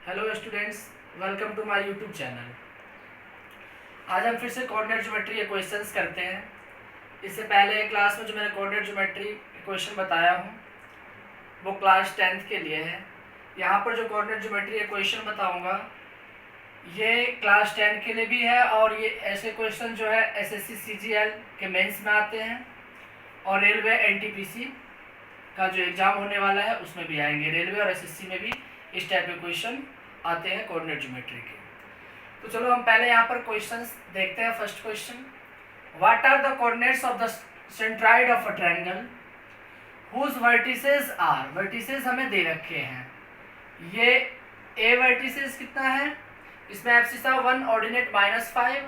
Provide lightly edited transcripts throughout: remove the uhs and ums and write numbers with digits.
Hello students, welcome to my YouTube channel. आज हम फिर से कोऑर्डिनेट ज्योमेट्री के क्वेश्चंस करते हैं। इससे पहले क्लास में जो मैंने कोऑर्डिनेट ज्योमेट्री क्वेश्चन बताया हूँ वो क्लास 10th के लिए है। यहाँ पर जो कोऑर्डिनेट ज्योमेट्री के क्वेश्चन बताऊँगा ये क्लास 10 के लिए भी है और ये ऐसे क्वेश्चन जो है एसएससी सीजीएल के मेंस में आते हैं और रेलवे एनटीपीसी का जो एग्ज़ाम होने वाला है उसमें भी आएंगे। रेलवे और एसएससी में भी इस टाइप के क्वेश्चन आते हैं कोऑर्डिनेट ज्योमेट्री के। तो चलो हम पहले यहाँ पर क्वेश्चंस देखते हैं। First question, what are the coordinates of the centroid of a triangle whose vertices are. Vertices हमें दे रखे हैं। ये ए वर्टिसेस कितना है, इसमें एब्सिसा 1 ऑर्डिनेट -5।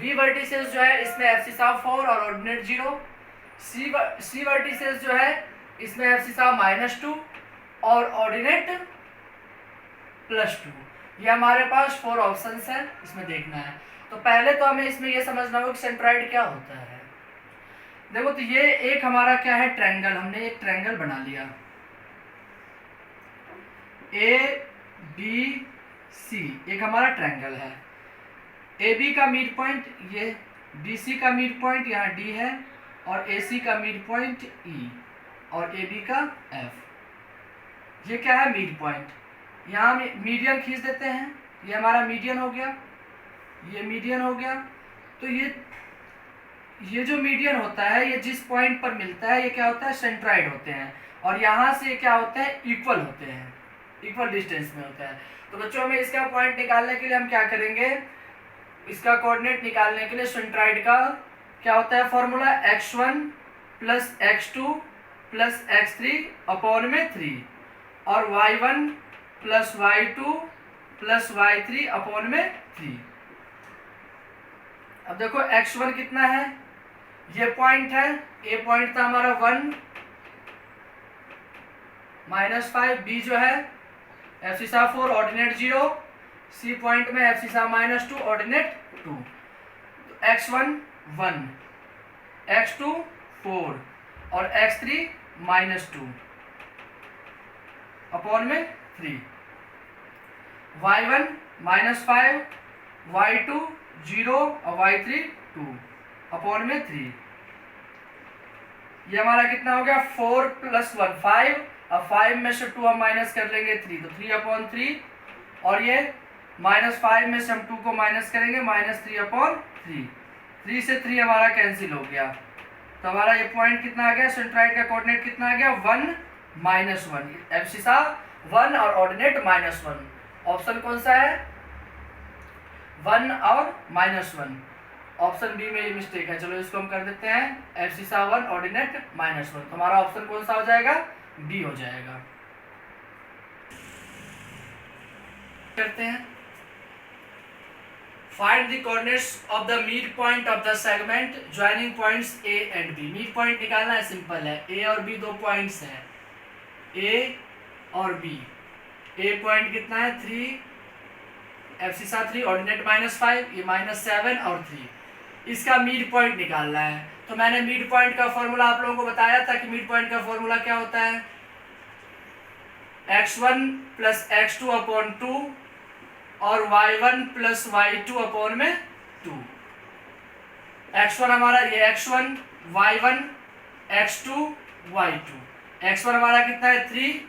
बी वर्टिसेस जो है इसमें एब्सिसा 4 और ऑर्डिनेट 0। सी वर्टिसेस जो है इसमें एब्सिसा -2 और ऑर्डिनेट +2। ये हमारे पास 4 ऑप्शंस हैं, इसमें देखना है। तो पहले तो हमें इसमें ये समझना होगा कि सेंट्राइड क्या होता है। देखो, तो ये एक हमारा क्या है, ट्रायंगल। हमने एक ट्रायंगल बना लिया ABC, एक हमारा ट्रायंगल है। AB का मिड पॉइंट ये, BC का मिड पॉइंट यहाँ D है और AC का मिड पॉइंट E और AB का F। ये क्या है, मिड पॉइंट। यहाँ मीडियन खींच देते हैं, ये हमारा मीडियन हो गया, ये मीडियन हो गया। तो ये जो मीडियन होता है, ये जिस पॉइंट पर मिलता है ये क्या होता है, सेंट्राइड होते हैं। और यहाँ से क्या होते हैं, इक्वल होते हैं, इक्वल डिस्टेंस में होता है। तो बच्चों में इसका पॉइंट निकालने के लिए हम क्या करेंगे, इसका कोऑर्डिनेट निकालने के लिए सेंट्राइड का क्या होता है formula, x1 + x2 + x3 upon में 3 और y1 + y2 + y3 अपॉन में 3। अब देखो x1 कितना है, ये पॉइंट है, ए पॉइंट था हमारा 1 -5। बी जो है एब्सिसा 4 ऑर्डिनेट 0। सी पॉइंट में एब्सिसा -2 ऑर्डिनेट 2। तो x1 1, x2 4 और x3 -2 अपॉन में 3। y1 -5, y2 0 और y3 2 अपॉन में 3। ये हमारा कितना हो गया, 4 + 1 5। अब 5 में से 2 हम माइनस कर लेंगे 3, तो 3/3। और ये -5 में से हम 2 को माइनस करेंगे, -3/3। 3 से 3 हमारा कैंसिल हो गया। तो हमारा ये पॉइंट कितना आ गया, सेंट्राइड का कोऑर्डिनेट कितना आ गया, 1 -1। एब्सिसा 1 और ऑर्डिनेट -1। ऑप्शन कौन सा है, 1 और -1। ऑप्शन बी में ये मिस्टेक है। चलो इसको हम कर देते हैं एब्सिसा 1 ऑर्डिनेट -1। तो हमारा ऑप्शन कौन सा हो जाएगा, बी हो जाएगा। करते हैं, find the coordinates of the mid point of the segment joining points A and B. Mid point निकालना है, सिंपल है। ए और बी दो पॉइंट्स हैं, ए और बी। ए पॉइंट कितना है 3, एब्सिसा 3 ऑर्डिनेट -5, ये -7 और 3। इसका मिड पॉइंट निकालना है। तो मैंने मिड पॉइंट का फॉर्मूला आप लोगों को बताया था कि मिड पॉइंट का फॉर्मूला क्या होता है, x1 + x2 अपॉन 2 और y1 + y2 अपॉन में 2। x1 हमारा ये x1, y1, x2, y2। x1 हमारा कितना है 3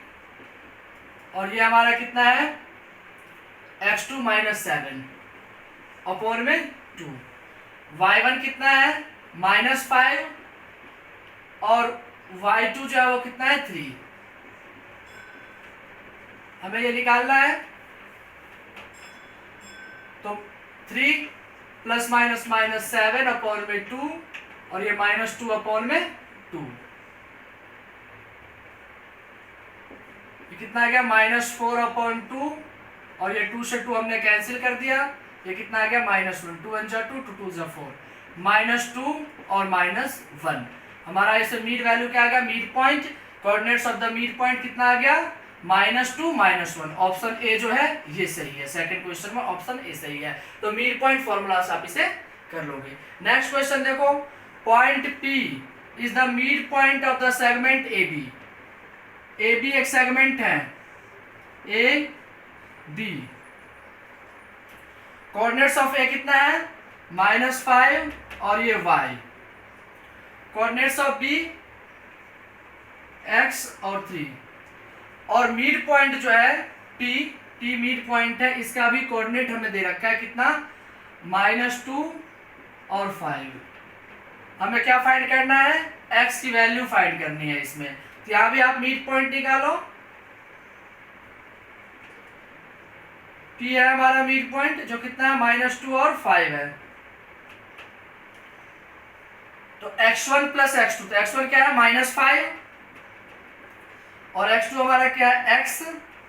और ये हमारा कितना है x2 -7 अपॉन में 2। y1 कितना है -5 और y2 जो है वो कितना है 3। हमें ये निकालना है। तो 3 ± -7 अपॉन में 2 और ये -2 अपॉन में 2। ये कितना आ गया, -4/2 और ये 2 से 2 हमने कैंसिल कर दिया। ये कितना आ गया, -1। 2 × 2 2 × 4 -2 और -1। हमारा इससे मिड वैल्यू क्या आ गया, mid point. Coordinates of the mid point कितना आ गया, -2 -1। ऑप्शन ए जो है ये सही है। सेकंड क्वेश्चन में ऑप्शन ए सही है। तो मिड पॉइंट फॉर्मूला से आप इसे कर लोगे। नेक्स्ट क्वेश्चन देखो, point P is the mid point of the segment AB। AB एक सेगमेंट है, A B. Coordinates of A कितना है -5 और ये y। Coordinates of B x और 3। और मिड पॉइंट जो है t मिड पॉइंट है, इसका भी कोऑर्डिनेट हमें दे रखा है कितना -2 और 5। हमें क्या फाइंड करना है x की वैल्यू फाइंड करनी है इसमें। तो यहां भी आप मिड पॉइंट निकालो, p है हमारा मिड पॉइंट जो कितना है -2 और 5 है। तो x1 प्लस x2, तो x1 क्या है -5 और x2 हमारा क्या है x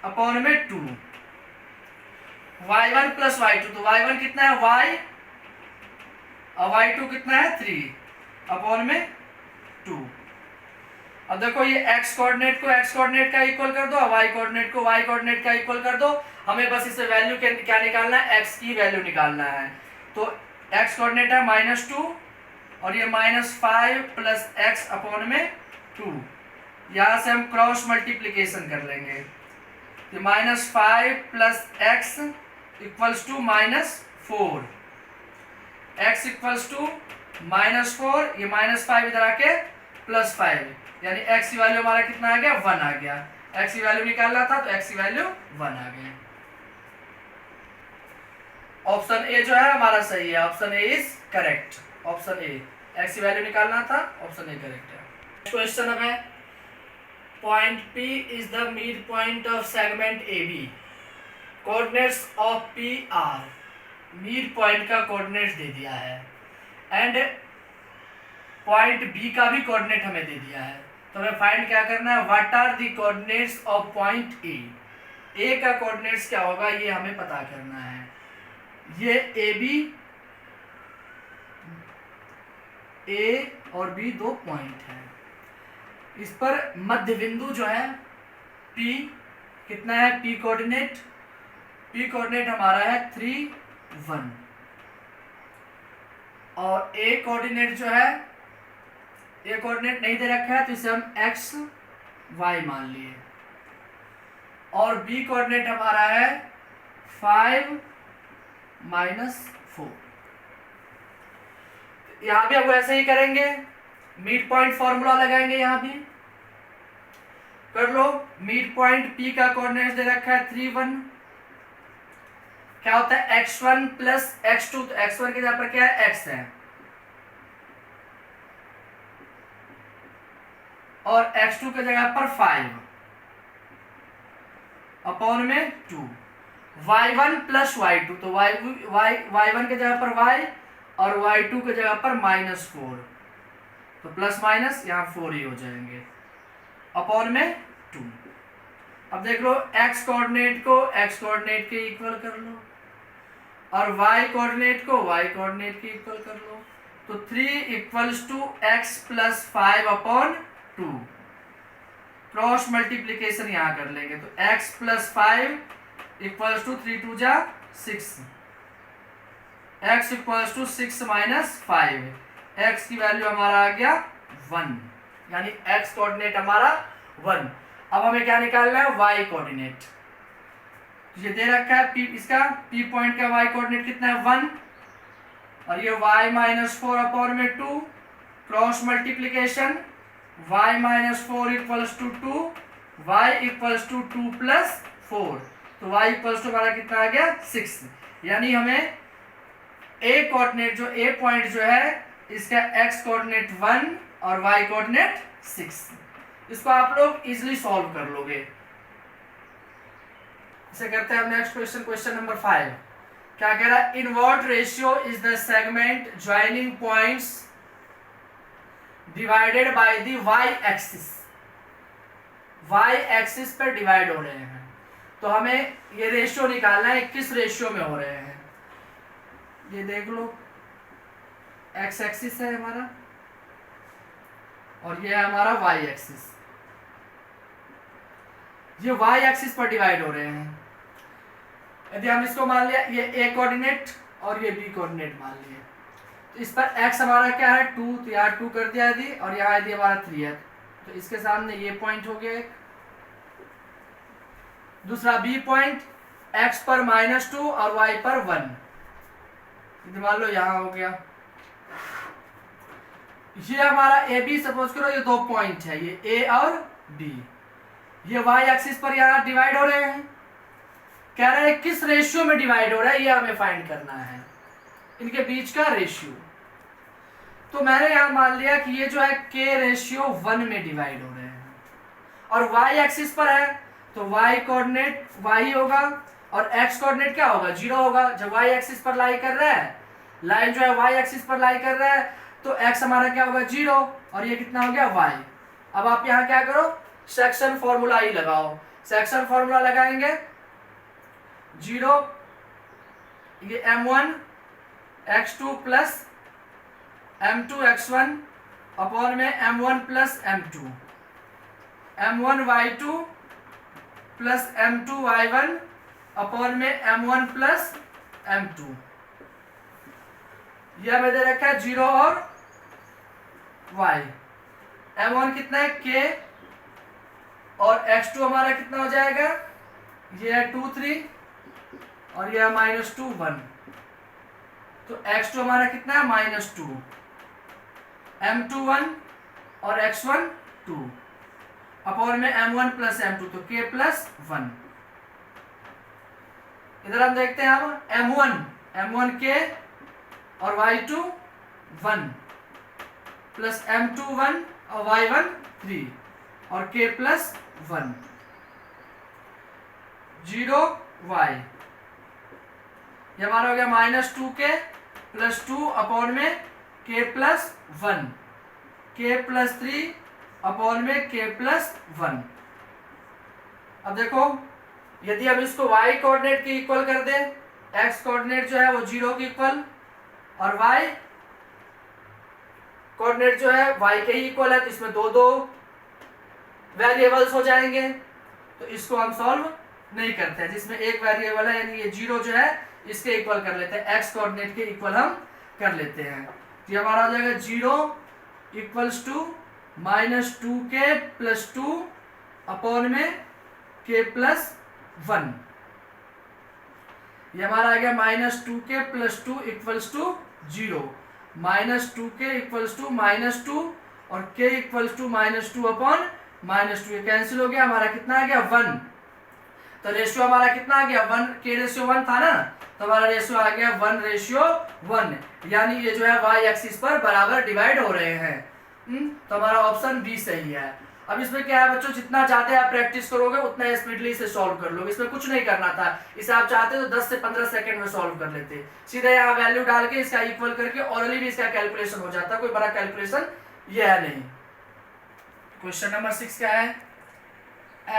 अपॉन में 2। y1 प्लस y2, तो y1 कितना है y और y2 कितना है 3 अपॉन में 2। अब देखो ये x कोऑर्डिनेट को x कोऑर्डिनेट का इक्वल कर दो और y कोऑर्डिनेट को y कोऑर्डिनेट का इक्वल कर दो। हमें बस इसे वैल्यू क्या निकालना है x की वैल्यू निकालना है। तो x कोऑर्डिनेट है -2 और ये -5 प्लस x अपॉन में 2। यहां से हम क्रॉस मल्टीप्लीकेशन कर लेंगे। तो -5 plus x equals to -4, x equals to -4, ये -5 इधर आके +5, यानी x की वैल्यू हमारा कितना आ गया 1 आ गया। x की वैल्यू निकालना था तो x की वैल्यू 1 आ गई। ऑप्शन ए जो है हमारा सही है, option A is correct. Option A, x की वैल्यू निकालना था, ऑप्शन ए करेक्ट है। क्वेश्चन है point P is the mid point of segment AB। Coordinates of P are, mid point का कोऑर्डिनेट्स दे दिया है एंड पॉइंट B का भी कोऑर्डिनेट हमें दे दिया है। तो हमें फाइंड क्या करना है, what are the coordinates of point A का कोऑर्डिनेट्स क्या होगा ये हमें पता करना है। ये AB, A और B दो पॉइंट है, इस पर मध्य बिंदु जो है P कितना है, P कोऑर्डिनेट हमारा है 3 1 और A कोऑर्डिनेट जो है, A कोऑर्डिनेट नहीं दे रखा है तो इसे हम x y मान लिए और B कोऑर्डिनेट हमारा है 5 -4। यहां भी हम ऐसे ही करेंगे, मिड पॉइंट फॉर्मूला लगाएंगे, यहां भी कर लो। मिड पॉइंट P का कोऑर्डिनेट दे रखा है 3 1, क्या होता है x1 प्लस x2, तो x1 के जगह पर क्या है x है और x2 के जगह पर 5 अपॉन में 2। y1 प्लस y2, तो y1 के जगह पर y और y2 के जगह पर -4, तो प्लस माइनस यहाँ 4 ही हो जाएंगे अपॉन में 2। अब देख लो x कोऑर्डिनेट को x कोऑर्डिनेट के इक्वल कर लो और y कोऑर्डिनेट को y कोऑर्डिनेट के इक्वल कर लो। तो 3 equals to x plus 5 upon 2। Cross multiplication यहाँ कर लेंगे तो x प्लस 5 इक्वल्स टू 3 2 जा 6, x equals to 6 minus 5, x की वैल्यू हमारा आ गया 1, यानी x कोऑर्डिनेट हमारा 1। अब हमें क्या निकालना है, y कोऑर्डिनेट। तो ये दे रखा है P, इसका P पॉइंट का y कोऑर्डिनेट कितना है 1 और ये y -4 अपॉन में 2, cross multiplication y -4 equals to 2, y equals to 2 plus 4, तो y इक्वल्स टू हमारा कितना आ गया 6। यानी हमें a कोऑर्डिनेट जो a पॉइंट जो है इसका x कोऑर्डिनेट 1 और y कोऑर्डिनेट 6। इसको आप लोग इजीली सॉल्व कर लोगे। इसे करते हैं हम नेक्स्ट क्वेश्चन, क्वेश्चन नंबर 5। क्या कह रहा है, in what ratio is the segment joining points divided by the y axis. y axis पर डिवाइड हो रहे हैं, तो हमें ये रेशियो निकालना है किस रेशियो में हो रहे हैं। ये देख लो x एक्सिस है हमारा और ये है हमारा y एक्सिस। ये y एक्सिस पर डिवाइड हो रहे हैं। यदि हम इसको मान लिया ये a कोऑर्डिनेट और ये b कोऑर्डिनेट मान लिए, तो इस पर x हमारा क्या है 2, तो यहाँ 2 कर दिया यदि, और यहाँ यदि हमारा 3 है तो इसके सामने ये पॉइंट हो गया एक। दूसरा b पॉइंट, x पर -2 और y पर 1। मान लो यहां हो गया। ये हमारा ए बी, सपोज करो ये 2 पॉइंट है, ये ए और बी। ये y एक्सिस पर यहाँ डिवाइड हो रहे हैं। कह रहा है किस रेशियो में डिवाइड हो रहा है, ये हमें फाइंड करना है, इनके बीच का रेशियो। तो मैंने यहां मान लिया कि ये जो है k/1 में डिवाइड हो रहे हैं। और y एक्सिस पर है तो y कोऑर्डिनेट y होगा और x कोऑर्डिनेट क्या होगा, 0 होगा। जब y एक्सिस पर लाई कर रहा है, लाइन जो है y एक्सिस पर लाई कर रहा है, तो x हमारा क्या होगा, 0, और ये कितना हो गया, y। अब आप यहाँ क्या करो, सेक्शन फॉर्मूला ही लगाओ। सेक्शन फॉर्मूला लगाएंगे, 0 ये m1 x2 plus m2 x1 upon में m1 plus m2, m1 y2 plus m2 y1 upon में m1 प्लस m2। यह हमें दे रखा है 0 और y। m1 कितना है, k, और x2 हमारा कितना हो जाएगा, ये है 2 3 और यह -2 1। तो x2 हमारा कितना है, -2, m2 1 और x1 2 अपॉन में m1 प्लस m2, तो k प्लस 1। इधर हम देखते हैं, अब m1 k और y2 1 प्लस m2 1 और y1 3 और k प्लस 1, 0 y। ये हमारा हो गया -2k प्लस 2 अपॉन में k plus 1, k plus 3 upon में k प्लस 1। अब देखो, यदि हम इसको y कोऑर्डिनेट के इक्वल कर दें, x कोऑर्डिनेट जो है वो 0 के इक्वल और y कोऑर्डिनेट जो है y के ही इक्वल है, तो इसमें दो वेरिएबल्स हो जाएंगे। तो इसको हम सॉल्व नहीं करते हैं, जिसमें एक वेरिएबल है यानी ये 0 जो है इसके इक्वल कर लेते हैं, x कोऑर्डिनेट के इक्वल हम कर लेते हैं। तो ये हमारा हो जाएगा 0 equals to -2k plus 2 upon में k प्लस 1। ये हमारा आ गया -2k plus 2 equals to 0, -2k equals to -2 और k इक्वल्स टू -2 अपॉन -2। ये कैंसिल हो गया, हमारा कितना आ गया, 1। तो रेशियो हमारा कितना आ गया, 1, k/1 था ना, तो हमारा रेशियो आ गया 1/1, यानी ये जो है y एक्सिस पर बराबर डिवाइड हो रहे हैं। तो हमारा ऑप्शन बी सही है। अब इसमें क्या है बच्चों, जितना ज्यादा आप प्रैक्टिस करोगे उतना स्पीडली से सॉल्व कर लोगे। इसमें कुछ नहीं करना था, इसे आप चाहते तो 10 से 15 सेकंड में सॉल्व कर लेते। सीधे यहाँ वैल्यू डाल के इसका इक्वल करके ऑरली भी इसका कैलकुलेशन हो जाता, कोई बड़ा कैलकुलेशन ये है नहीं। क्वेश्चन नंबर 6 क्या है,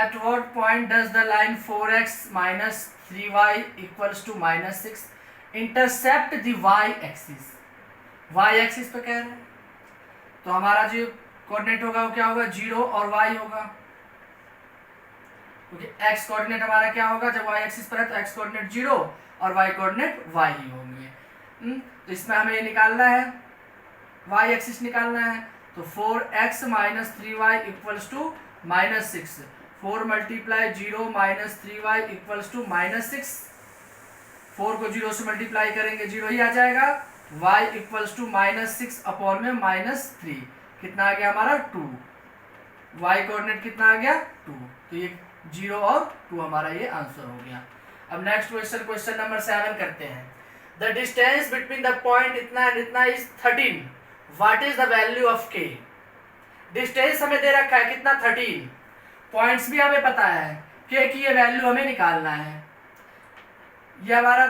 at what point does the line 4x minus 3y equals to -6 intercept the y axis. y axis पे कह रहे हैं, तो हमारा जो कोऑर्डिनेट होगा वो क्या होगा, 0 और y होगा, क्योंकि x कोऑर्डिनेट हमारा क्या होगा, जब y एक्सिस पर है तो x कोऑर्डिनेट 0 और y कोऑर्डिनेट y ही होंगे। तो इसमें हमें ये निकालना है, y एक्सिस निकालना है, तो 4x minus 3y equals to -6, 4 multiply 0 minus 3y equals to -6, 4 को 0 से मल्टीप्लाई करेंगे 0 ही आ जाएगा, y इक्वल्स टू -6 अपॉन में -3, कितना आ गया हमारा 2, y कोऑर्डिनेट कितना आ गया 2, तो ये 0 और 2 हमारा ये आंसर हो गया। अब नेक्स्ट क्वेश्चन, क्वेश्चन नंबर 7 करते हैं। The distance between the point इतना एंड इतना is 13, what is the value of k। Distance हमें दे रखा है कितना, 13, पॉइंट्स भी हमें पता है, k की ये वैल्यू हमें निकालना है। ये हमारा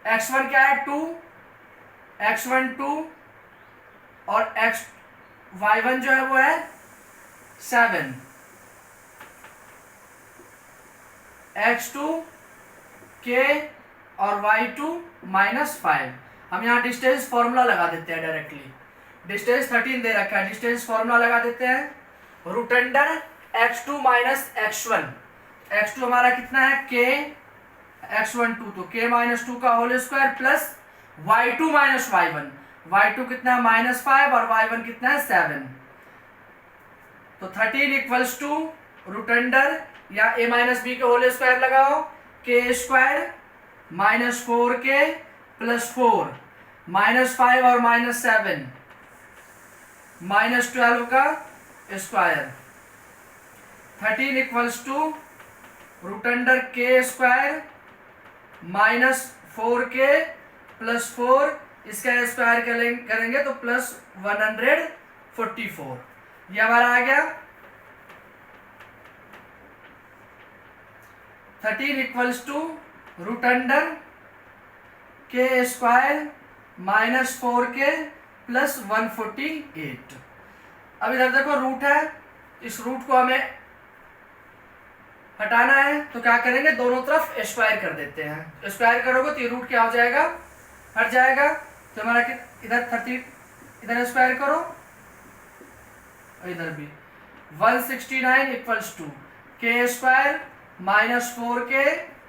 x1 क्या है 2, x1 2 और y1 जो है वो है 7, x2 k और y2 -5। हम यहाँ डिस्टेंस फॉर्मूला लगा देते हैं डायरेक्टली, डिस्टेंस 13 दे रखा है, डिस्टेंस फॉर्मूला लगा देते हैं, root under x2 minus x1, x2 हमारा कितना है k, x1 2, तो k -2 का whole square plus y2 minus y1, y2 कितना है -5 और y1 कितना है 7, तो 13 इक्वल्स टू रूट अंडर या a माइनस बी के होल स्क्वायर लगाओ, के स्क्वायर माइनस 4k प्लस 4 -5 और -7 -12 का square 13 equals to root under K square -4k plus 4 इसका स्क्वायर करेंगे तो प्लस 144 ये हमारा आ गया 13 equals to root under K square -4k plus 148। अब इधर देखो रूट है, इस रूट को हमें हटाना है तो क्या करेंगे, दोनों तरफ स्क्वायर कर देते हैं। स्क्वायर करोगे तो ये रूट क्या हो जाएगा, हट जाएगा। तो हमारा इधर 30 इधर स्क्वायर करो और इधर भी 169 इक्वल्स टू के स्क्वायर -4k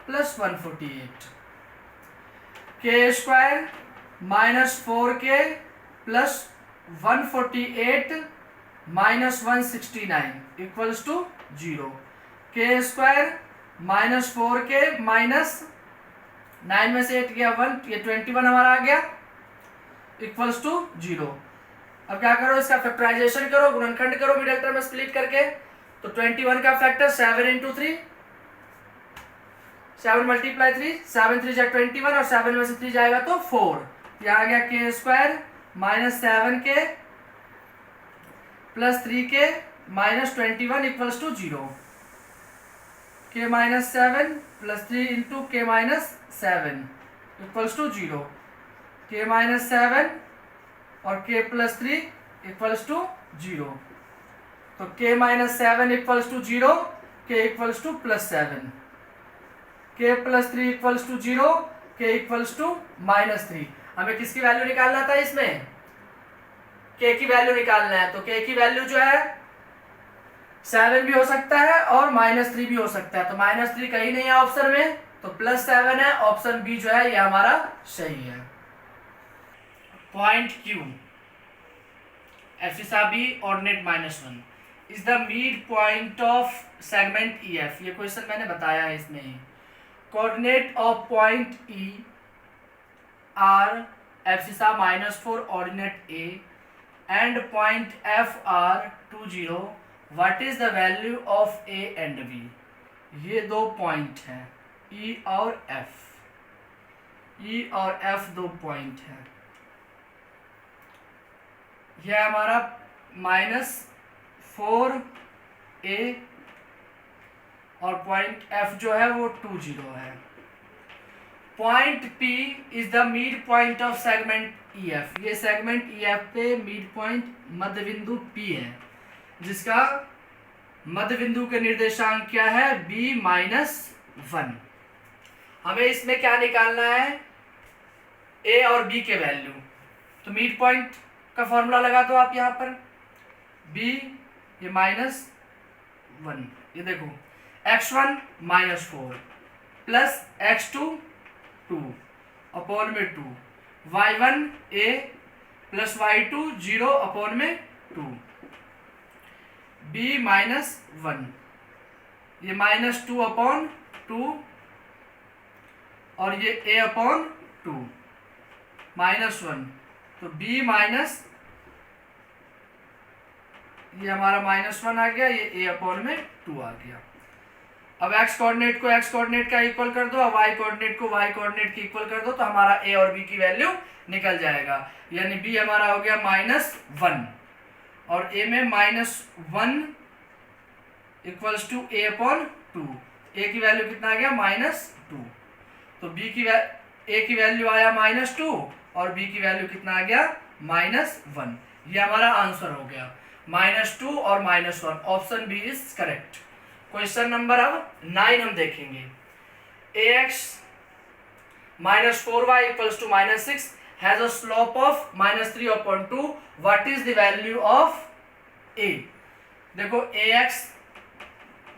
प्लस 148 के square -4k plus 148 -169 equals to 0। के स्क्वायर -4k -9 में से 8 गया 1, ये 21 हमारा आ गया इक्वल्स टू 0। अब क्या करो, इसका फैक्टराइजेशन करो, गुणनखंड करो मिडिल टर्म में स्प्लिट करके। तो 21 का फैक्टर 7 × 3 7 × 3 7 3 जा 21 और 7 में से 3 जाएगा तो 4। यह आ गया K square -7k plus 3k -21 equals to 0। k -7 plus 3 into k -7 equals to 0। k -7 और k प्लस 3 इक्वल्स टू 0। तो k -7 equals to 0, k equals to +7, k plus 3 equals to 0, k equals to -3। हमें किसकी value निकालना था, इसमें k की value निकालना है। तो k की वैल्यू जो है 7 भी हो सकता है और -3 भी हो सकता है। तो -3 कहीं नहीं है ऑप्शन में, तो +7 है। ऑप्शन बी जो है ये हमारा सही है। Point Q abscissa b ordinate -1 is the mid point of segment EF। ये क्वेश्चन मैंने बताया है इसमें ही। Coordinate of point E are abscissa -4 ordinate A and point F are 20। What is the value of A and B। ये दो point हैं E और F, E और F दो पॉइंट हैं। यह हमारा -4A और पॉइंट F जो है वो 20 है। Point P is the mid point of segment EF। ये सेगमेंट EF पे मिड पॉइंट मध्य बिंदु P है, जिसका मध्य बिंदु के निर्देशांक क्या है, B-1। हमें इसमें क्या निकालना है, A और B के वैल्यू। तो मिड पॉइंट का फॉर्मूला लगा दो आप यहाँ पर, B ये -1, ये देखो x1 -4 प्लस x2 2 अपॉन में 2, y1 A plus y2 0 upon में 2, B-1 ये -2 अपॉन 2 और ये A अपॉन 2 -1। तो B माइनस ये हमारा -1 आ गया, ये A अपॉन में 2 आ गया। अब x कोऑर्डिनेट को x कोऑर्डिनेट का इक्वल कर दो और y कोऑर्डिनेट को y कोऑर्डिनेट की इक्वल कर दो, तो हमारा A और B की वैल्यू निकल जाएगा। यानी B हमारा हो गया -1 और A में -1 equals to A upon 2। A की वैल्यू कितना आ गया, -2। तो A की वैल्यू आया -2 और B की वैल्यू कितना आ गया, -1। ये हमारा आंसर हो गया, -2 और -1। Option B is correct. Question number अब 9 हम देखेंगे। ax -4y equals to -6 has a slope of -3/2। What is the value of a। देखो ax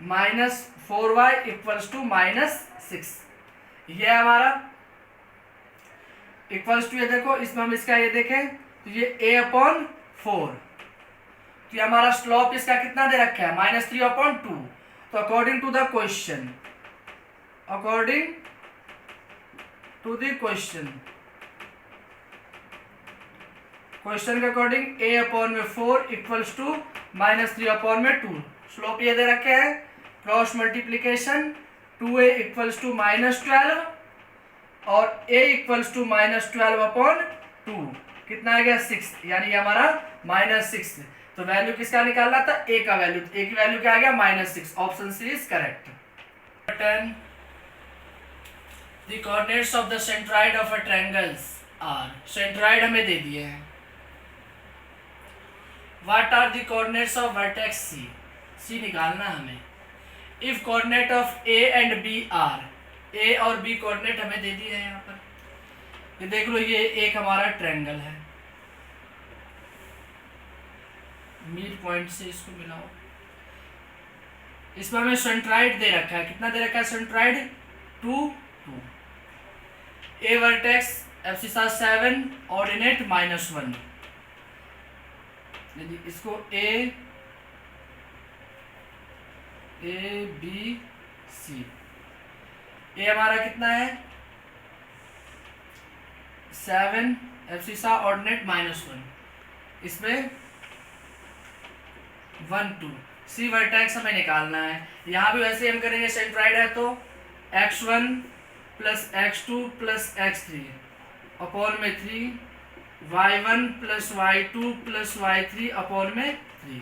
-4y इक्वल्स टू -6, ये हमारा इक्वल्स टू, ये देखो इसमें हम इसका ये देखें तो ये a/4, तो ये हमारा स्लोप इसका कितना दे रखा है, -3/2। तो according to the question, according to the question, question के अकॉर्डिंग a अपॉन में 4 इक्वल्स टू -3 अपॉन में 2। स्लोप ये दे रखे हैं, cross multiplication 2a equals to -12 और a इक्वल्स टू -12 अपॉन 2 कितना आ गया 6, यानी ये हमारा -6। तो वैल्यू किसका निकालना था, a का वैल्यू, a की वैल्यू क्या आ गया -6। Option C is correct. 10 the coordinates of the centroid of a triangles are, centroid हमें दे दिए हैं। What are the coordinates of vertex C, C निकालना हमें। If coordinate of A and B are, A और बी कोऑर्डिनेट हमें दे दिए हैं यहाँ पर। ये देख लो, ये एक हमारा ट्रायंगल है, मिड पॉइंट से इसको मिलाओ। इसमें हमें सेंट्रॉइड दे रखा है, कितना दे रखा है सेंट्रॉइड, 2 2। ए वर्टेक्स एब्सिसा 7 ऑर्डिनेट -1, यदि इसको ए बी सी, ए हमारा कितना है 7 एब्सिसा ऑर्डिनेट -1, इसमें 1 2। सी वर्टेक्स हमें निकालना है। यहाँ भी वैसे हम करेंगे, सेंट्रॉइड है तो x1 plus x2 plus x3 upon में 3, y1 plus y2 plus y3 upon में 3।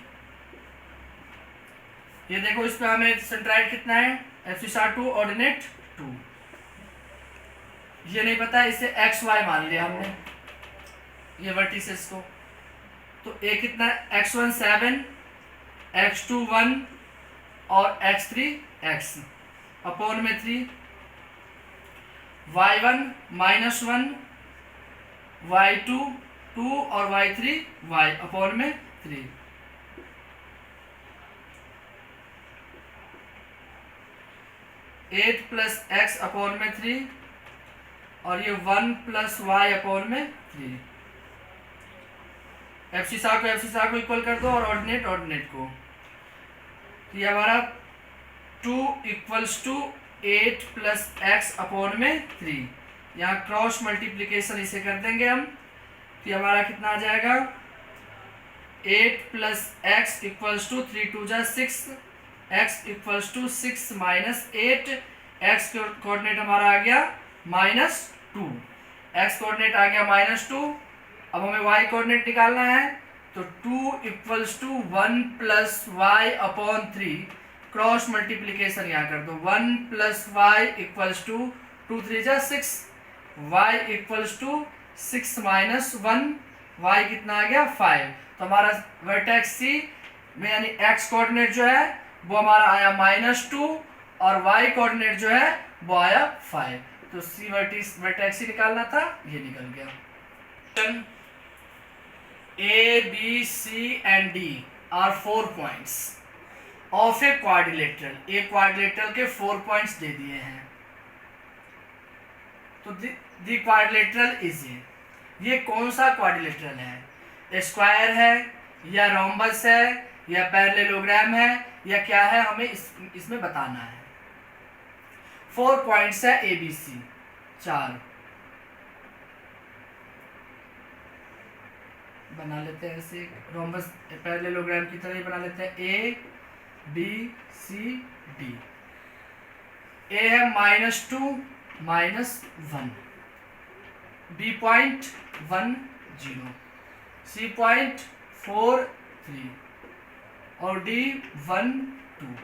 ये देखो, इस पे हमें सेंट्रॉइड कितना है, एब्सिसा 2 ऑर्डिनेट 2। ये नहीं पता, इसे एक्स वाई मान लिया हमने, ये वर्टिसेस को। तो ए कितना है, x1 7, x2 1 और x3 x अपॉन में 3, y1 -1, y2 2 और y3 y अपॉन में 3। एट प्लस एक्स अपॉन में 3 और ये 1 प्लस वाई अपॉन में 3। एब्सिसा को इक्वल कर दो और ऑर्डिनेट ऑर्डिनेट को। ये हमारा 2 equals to 8 plus X upon में 3। यहाँ क्रॉस मल्टीप्लीकेशन इसे कर देंगे हम, तो हमारा कितना आ जाएगा, 8 प्लस एक्स इक्वल्स टू 3 2 जा 6, x equals to 6 minus 8। X coordinate हमारा आ गया -2, एक्स कोऑर्डिनेट आ गया -2। अब हमें y कोऑर्डिनेट निकालना है, तो 2 equals to 1 plus Y upon 3, cross multiplication यहाँ कर दो, 1 प्लस वाई इक्वल्स टू 2 3 जा 6, y equals to 6 minus 1, y कितना आ गया 5। तो हमारा वर्टेक्स सी में यानी x कोऑर्डिनेट जो है वो हमारा आया -2 और y कोऑर्डिनेट जो है वो आया 5। तो सी वर्टेक्स सी निकालना था, ये निकल गया। A B C and D are 4 points of a quadrilateral. एक क्वाड्रिलेटरल के 4 पॉइंट्स दे दिए हैं, तो दी क्वाड्रिलेटरल इज ये कौन सा क्वाड्रिलेटरल है, स्क्वायर है या रोम्बस है या पैरेललोग्राम है या क्या है, हमें इसमें बताना है। 4 पॉइंट्स है ए बी सी, 4 बना लेते हैं ऐसे रोम्बस पैरेललोग्राम की तरह ही बना लेते हैं। ए बी सी डी, ए है -2 -1, बी पॉइंट 1 0, सी पॉइंट 4 3 और डी 1 2।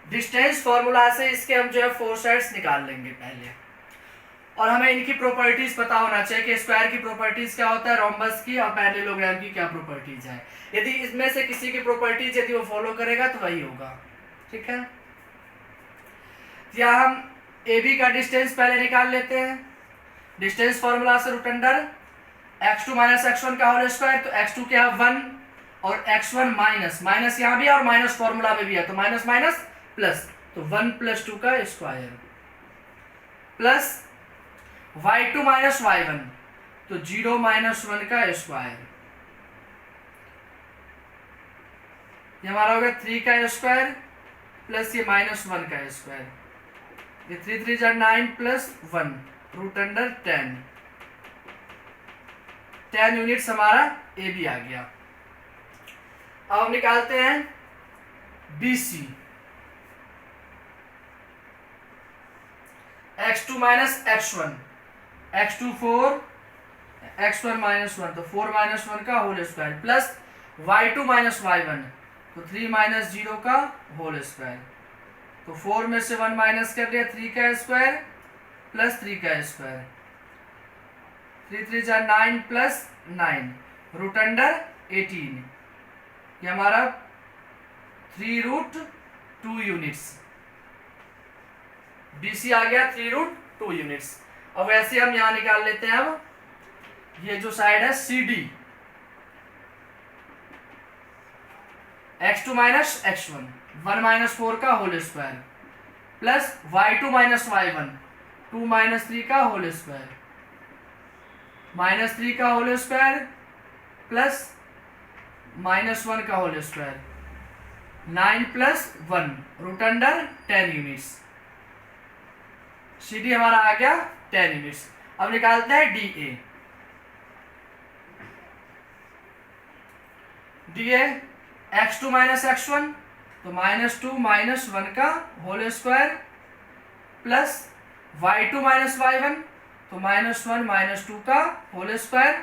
डिस्टेंस फॉर्मूला से इसके हम जो है 4 साइड्स निकाल लेंगे पहले, और हमें इनकी प्रॉपर्टीज पता होना चाहिए कि स्क्वायर की प्रॉपर्टीज क्या होता है, रोम्बस की और पैरेललोग्राम की क्या प्रॉपर्टीज है। यदि इसमें से किसी की प्रॉपर्टीज यदि वो फॉलो करेगा तो वही होगा, ठीक है। या हम ए बी का डिस्टेंस पहले निकाल लेते हैं। डिस्टेंस फॉर्मूला से root under x2 minus x1 का होल स्क्वायर, तो x2 क्या है 1 और x1 माइनस यहाँ भी है और माइनस फॉर्मूला में भी है, तो माइनस माइनस प्लस, तो 1 + 2 का square plus y2 minus y1, तो 0 - 1 का स्क्वायर। ये हमारा हो गया 3 का स्क्वायर प्लस ये -1 का स्क्वायर, ये 3 3 जा 9 प्लस 1 रूट अंडर 10 यूनिट्स हमारा ए बी आ गया। अब निकालते हैं B C. x2 minus x1, x2 4, x1 -1, तो 4 -1 का whole square plus y2 minus y1, तो 3 माइनस 0 का होल स्क्वायर, तो 4 में से 1 माइनस कर लिया, 3 का स्क्वायर प्लस 3 का स्क्वायर, 3 3 जा 9 प्लस 9 रूट अंडर 18, ये हमारा 3√2 यूनिट्स। BC आ गया 3√2 यूनिट्स। अब वैसे हम यहां निकाल लेते हैं। अब ये जो साइड है CD, x2 minus x1, 1 minus 4 का whole square plus y2 minus y1, 2 minus 3 का होल स्क्वायर, -3 का होल स्क्वायर प्लस -1 का whole square, 9 plus 1 root under 10 units. CD हमारा आ गया 10 यूनिट्स। अब निकालते हैं DA। DA x2 minus x1, तो -2 माइनस 1 का whole square plus y2 minus y1, तो -1 माइनस 2 का होल स्क्वायर,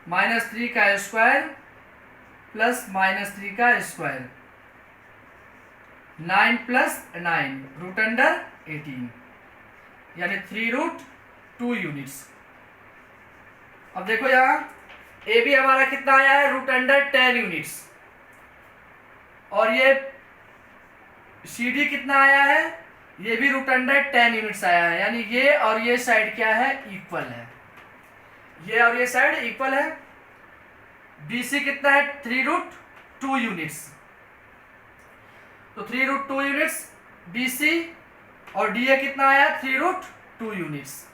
-3 का स्क्वायर प्लस -3 का स्क्वायर, 9 प्लस 9 रूट अंडर 18, यानी 3√2 यूनिट्स। अब देखो यहां ए बी हमारा कितना आया है, रूट अंडर 10 यूनिट्स, और ये सी डी कितना आया है, ये भी रूट अंडर 10 यूनिट्स आया है, यानी ये और ये साइड क्या है, इक्वल है, ये और ये साइड इक्वल है। बी सी कितना है, 3√2 यूनिट्स, तो 3√2 यूनिट्स बी सी, और डी ए कितना आया, 3√2 यूनिट्स।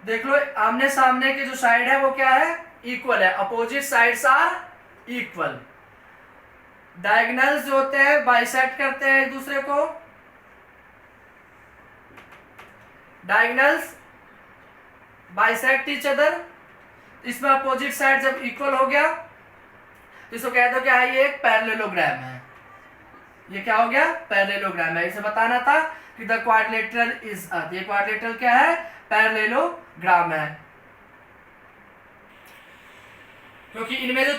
देख लो आमने सामने की जो साइड है वो क्या है, इक्वल है, opposite sides are equal. Diagonals जो होते हैं बाइसेक्ट करते हैं एक दूसरे को, डायगोनल्स बाइसेक्ट ईच अदर। इसमें अपोजिट साइड जब इक्वल हो गया तो इसको कहते हो क्या है, ये एक पैरेललोग्राम है। ये क्या हो गया, पैरेललोग्राम है। इसे बताना था कि द क्वाड्रिलेटरल इज अर्थ, ये क्वाड्रिलेटरल क्या है, पैरेललोग्राम है। क्योंकि इनमें जो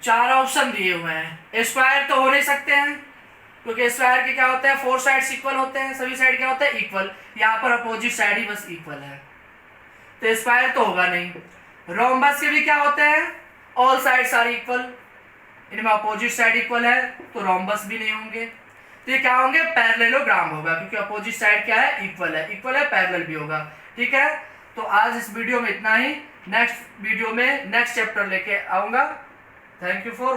4 ऑप्शन दिए हुए हैं, स्क्वायर तो हो नहीं सकते हैं, क्योंकि स्क्वायर के क्या होते हैं, 4 साइड्स इक्वल होते हैं, सभी साइड क्या होते हैं, इक्वल। यहाँ पर अपोजिट साइड ही बस इक्वल है, तो स्क्वायर तो होगा नहीं। रोम्बस के भी क्या होते हैं, ऑल साइड्स आर इक्वल, इनमें अपोजिट साइड इक्वल है, तो रोम्बस भी नहीं होंगे। तो ये क्या होंगे, पैरेललोग्राम होगा, क्योंकि अपोजिट साइड क्या है, इक्वल है, इक्वल है पैरेलल भी होगा। ठीक है, तो आज इस वीडियो में इतना ही। नेक्स्ट वीडियो में नेक्स्ट चैप्टर लेके आऊंगा। Thank you for